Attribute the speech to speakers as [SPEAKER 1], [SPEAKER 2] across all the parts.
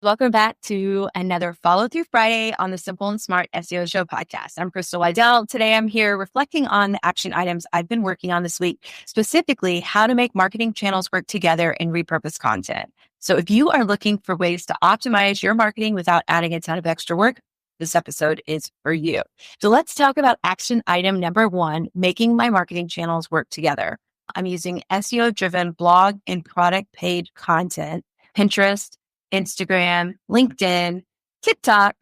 [SPEAKER 1] Welcome back to another Follow Through Friday on the Simple and Smart SEO Show podcast. I'm Crystal Waddell. Today I'm here reflecting on the action items I've been working on this week, specifically how to make marketing channels work together and repurpose content. So if you are looking for ways to optimize your marketing without adding a ton of extra work, this episode is for you. So let's talk about action item number 1, making my marketing channels work together. I'm using SEO-driven blog and product paid content, Pinterest, Instagram, LinkedIn, TikTok,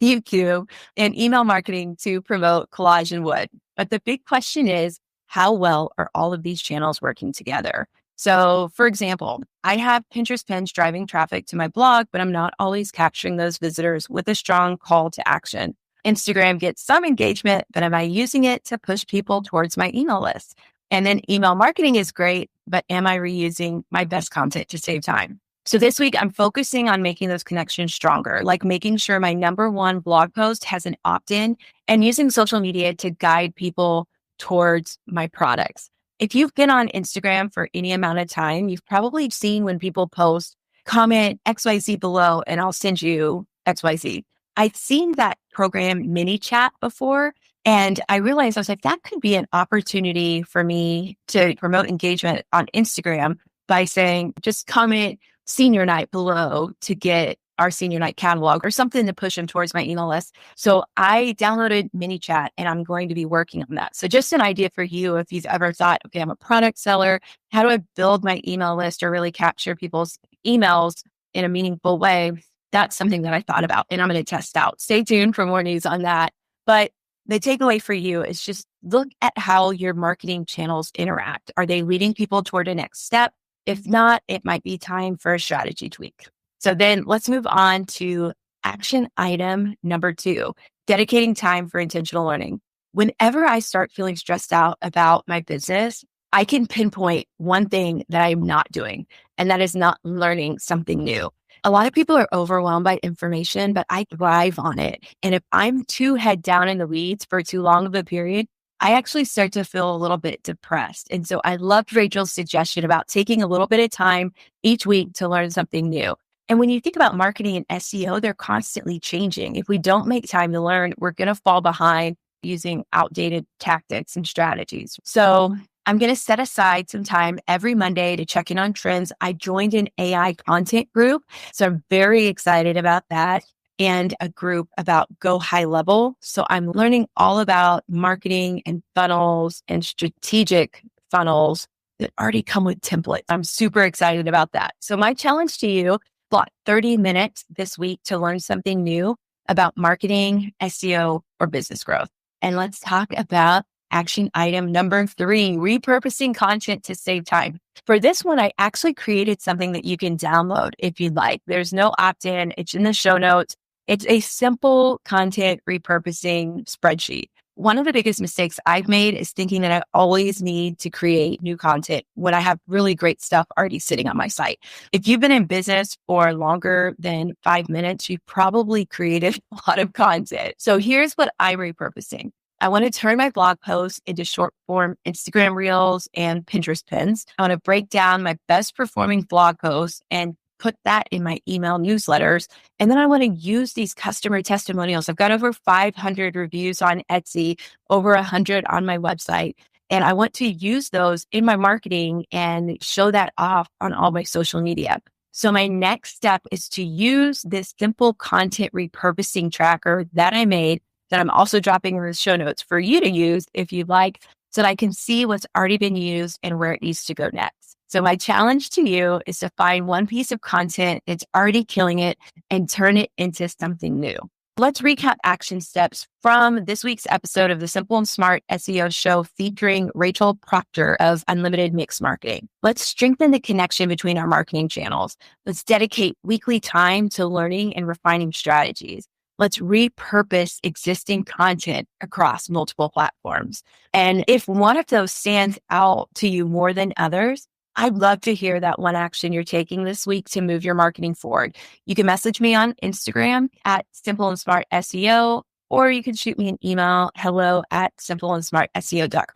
[SPEAKER 1] YouTube, and email marketing to promote collage and wood. But the big question is, how well are all of these channels working together? So for example, I have Pinterest pins driving traffic to my blog, but I'm not always capturing those visitors with a strong call to action. Instagram gets some engagement, but am I using it to push people towards my email list? And then email marketing is great, but am I reusing my best content to save time? So this week, I'm focusing on making those connections stronger, like making sure my number 1 blog post has an opt-in and using social media to guide people towards my products. If you've been on Instagram for any amount of time, you've probably seen when people post, comment XYZ below, and I'll send you XYZ. I've seen that program mini chat before, and I realized I was like, that could be an opportunity for me to promote engagement on Instagram by saying, just comment senior night below to get our senior night catalog or something to push them towards my email list. So I downloaded mini chat and I'm going to be working on that. So just an idea for you, if you've ever thought, okay, I'm a product seller, how do I build my email list or really capture people's emails in a meaningful way? That's something that I thought about and I'm going to test out. Stay tuned for more news on that. But the takeaway for you is just look at how your marketing channels interact. Are they leading people toward a next step? If not, it might be time for a strategy tweak. So then let's move on to action item number 2, dedicating time for intentional learning. Whenever I start feeling stressed out about my business, I can pinpoint one thing that I'm not doing, and that is not learning something new. A lot of people are overwhelmed by information, but I thrive on it. And if I'm too head down in the weeds for too long of a period, I actually start to feel a little bit depressed. And so I loved Rachel's suggestion about taking a little bit of time each week to learn something new. And when you think about marketing and SEO, they're constantly changing. If we don't make time to learn, we're going to fall behind using outdated tactics and strategies. So I'm going to set aside some time every Monday to check in on trends. I joined an AI content group, so I'm very excited about that, and a group about Go High Level. So I'm learning all about marketing and funnels and strategic funnels that already come with templates. I'm super excited about that. So my challenge to you, block 30 minutes this week to learn something new about marketing, SEO, or business growth. And let's talk about action item number 3, repurposing content to save time. For this one, I actually created something that you can download if you'd like. There's no opt-in. It's in the show notes. It's a simple content repurposing spreadsheet. One of the biggest mistakes I've made is thinking that I always need to create new content when I have really great stuff already sitting on my site. If you've been in business for longer than 5 minutes, you've probably created a lot of content. So here's what I'm repurposing. I want to turn my blog posts into short form Instagram reels and Pinterest pins. I want to break down my best performing blog posts and put that in my email newsletters. And then I want to use these customer testimonials. I've got over 500 reviews on Etsy, over 100 on my website. And I want to use those in my marketing and show that off on all my social media. So my next step is to use this simple content repurposing tracker that I made, that I'm also dropping in the show notes for you to use if you'd like, so that I can see what's already been used and where it needs to go next. So my challenge to you is to find one piece of content that's already killing it and turn it into something new. Let's recap action steps from this week's episode of the Simple and Smart SEO Show featuring Rachel Proctor of Unlimited Mix Marketing. Let's strengthen the connection between our marketing channels. Let's dedicate weekly time to learning and refining strategies. Let's repurpose existing content across multiple platforms. And if one of those stands out to you more than others, I'd love to hear that one action you're taking this week to move your marketing forward. You can message me on Instagram at Simple and Smart SEO, or you can shoot me an email, hello@simpleandsmartseo.com.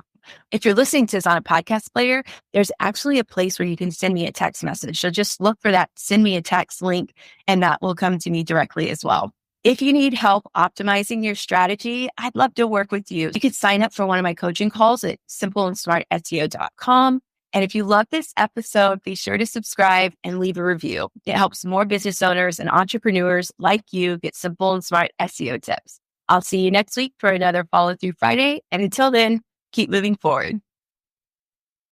[SPEAKER 1] If you're listening to this on a podcast player, there's actually a place where you can send me a text message. So just look for that send me a text link, and that will come to me directly as well. If you need help optimizing your strategy, I'd love to work with you. You could sign up for one of my coaching calls at simpleandsmartseo.com. And if you love this episode, be sure to subscribe and leave a review. It helps more business owners and entrepreneurs like you get simple and smart SEO tips. I'll see you next week for another Follow Through Friday. And until then, keep moving forward.